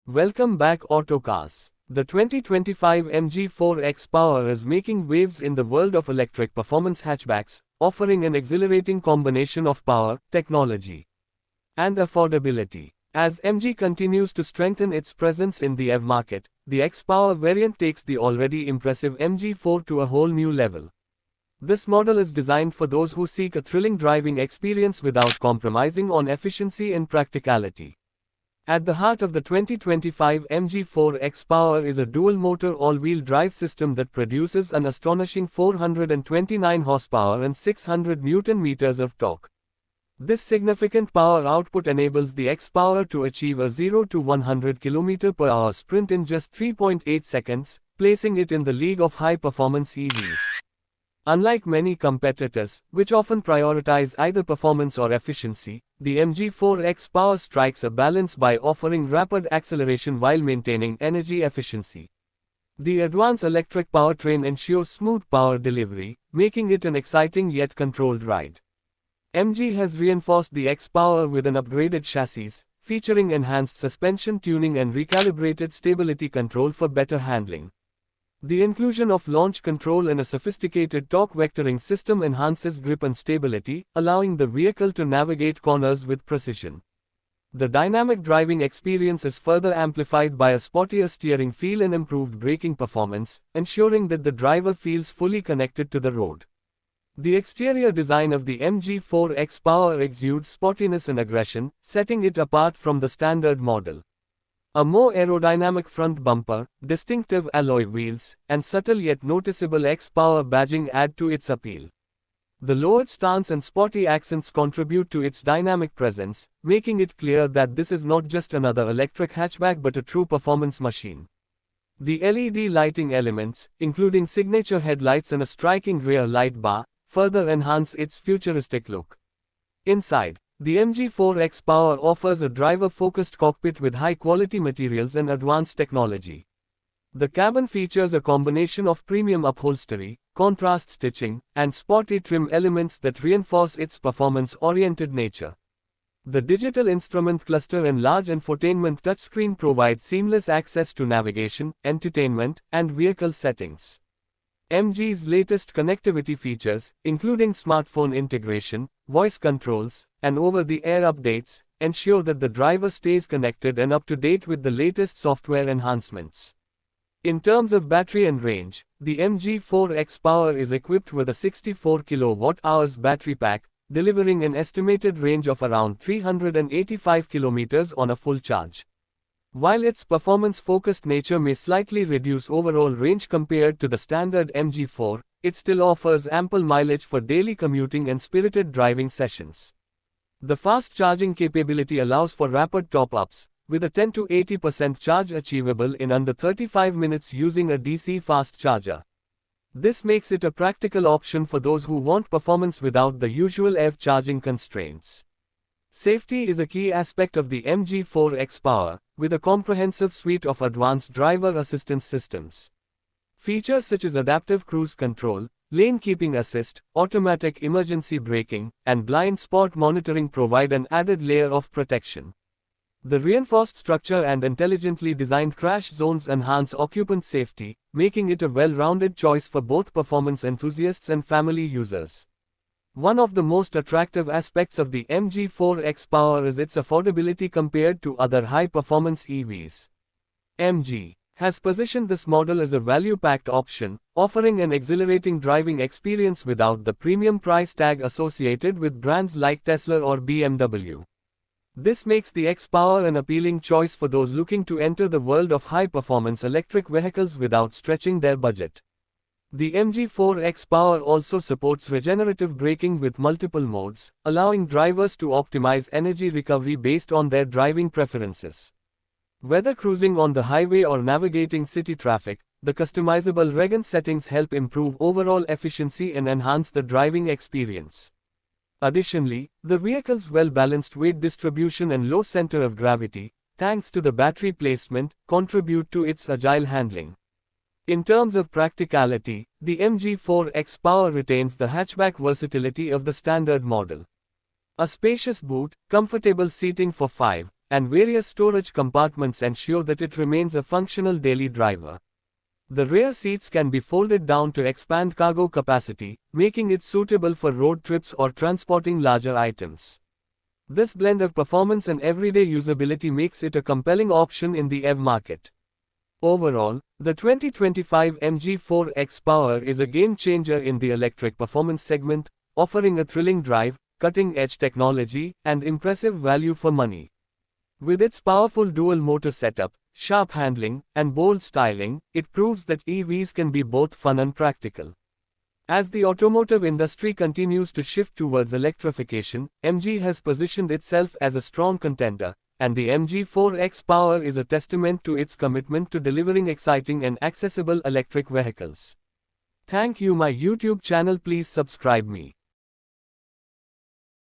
Welcome back Autocars. The 2025 MG4 X-Power is making waves in the world of electric performance hatchbacks, offering an exhilarating combination of power, technology, and affordability. As MG continues to strengthen its presence in the EV market, the X-Power variant takes the already impressive MG4 to a whole new level. This model is designed for those who seek a thrilling driving experience without compromising on efficiency and practicality. At the heart of the 2025 MG4 X-Power is a dual-motor all-wheel drive system that produces an astonishing 429 horsepower and 600 Nm of torque. This significant power output enables the X-Power to achieve a 0 to 100 km/h sprint in just 3.8 seconds, placing it in the league of high-performance EVs. Unlike many competitors, which often prioritize either performance or efficiency, the MG4 X-Power strikes a balance by offering rapid acceleration while maintaining energy efficiency. The advanced electric powertrain ensures smooth power delivery, making it an exciting yet controlled ride. MG has reinforced the X-Power with an upgraded chassis, featuring enhanced suspension tuning and recalibrated stability control for better handling. The inclusion of launch control and a sophisticated torque vectoring system enhances grip and stability, allowing the vehicle to navigate corners with precision. The dynamic driving experience is further amplified by a sportier steering feel and improved braking performance, ensuring that the driver feels fully connected to the road. The exterior design of the MG4 X-Power exudes sportiness and aggression, setting it apart from the standard model. A more aerodynamic front bumper, distinctive alloy wheels, and subtle yet noticeable X-Power badging add to its appeal. The lowered stance and sporty accents contribute to its dynamic presence, making it clear that this is not just another electric hatchback but a true performance machine. The LED lighting elements, including signature headlights and a striking rear light bar, further enhance its futuristic look. Inside, the MG4 X-Power offers a driver-focused cockpit with high-quality materials and advanced technology. The cabin features a combination of premium upholstery, contrast stitching, and sporty trim elements that reinforce its performance-oriented nature. The digital instrument cluster and large infotainment touchscreen provide seamless access to navigation, entertainment, and vehicle settings. MG's latest connectivity features, including smartphone integration, voice controls, and over-the-air updates, ensure that the driver stays connected and up to date with the latest software enhancements. In terms of battery and range, the MG4 X-Power is equipped with a 64 kWh battery pack, delivering an estimated range of around 385 km on a full charge. While its performance-focused nature may slightly reduce overall range compared to the standard MG4, it still offers ample mileage for daily commuting and spirited driving sessions. The fast charging capability allows for rapid top-ups, with a 10 to 80% charge achievable in under 35 minutes using a DC fast charger. This makes it a practical option for those who want performance without the usual EV charging constraints. Safety is a key aspect of the MG4 X-Power, with a comprehensive suite of advanced driver assistance systems. Features such as adaptive cruise control, lane keeping assist, automatic emergency braking, and blind spot monitoring provide an added layer of protection. The reinforced structure and intelligently designed crash zones enhance occupant safety, making it a well-rounded choice for both performance enthusiasts and family users. One of the most attractive aspects of the MG4 X-Power is its affordability compared to other high-performance EVs. MG has positioned this model as a value-packed option, offering an exhilarating driving experience without the premium price tag associated with brands like Tesla or BMW. This makes the X-Power an appealing choice for those looking to enter the world of high-performance electric vehicles without stretching their budget. The MG4 X-Power also supports regenerative braking with multiple modes, allowing drivers to optimize energy recovery based on their driving preferences. Whether cruising on the highway or navigating city traffic, the customizable regen settings help improve overall efficiency and enhance the driving experience. Additionally, the vehicle's well-balanced weight distribution and low center of gravity, thanks to the battery placement, contribute to its agile handling. In terms of practicality, the MG4 X-Power retains the hatchback versatility of the standard model. A spacious boot, comfortable seating for 5, and various storage compartments ensure that it remains a functional daily driver. The rear seats can be folded down to expand cargo capacity, making it suitable for road trips or transporting larger items. This blend of performance and everyday usability makes it a compelling option in the EV market. Overall, the 2025 MG4 X-Power is a game-changer in the electric performance segment, offering a thrilling drive, cutting-edge technology, and impressive value for money. With its powerful dual-motor setup, sharp handling, and bold styling, it proves that EVs can be both fun and practical. As the automotive industry continues to shift towards electrification, MG has positioned itself as a strong contender, and the MG4 X-Power is a testament to its commitment to delivering exciting and accessible electric vehicles. Thank you my YouTube channel, please subscribe me.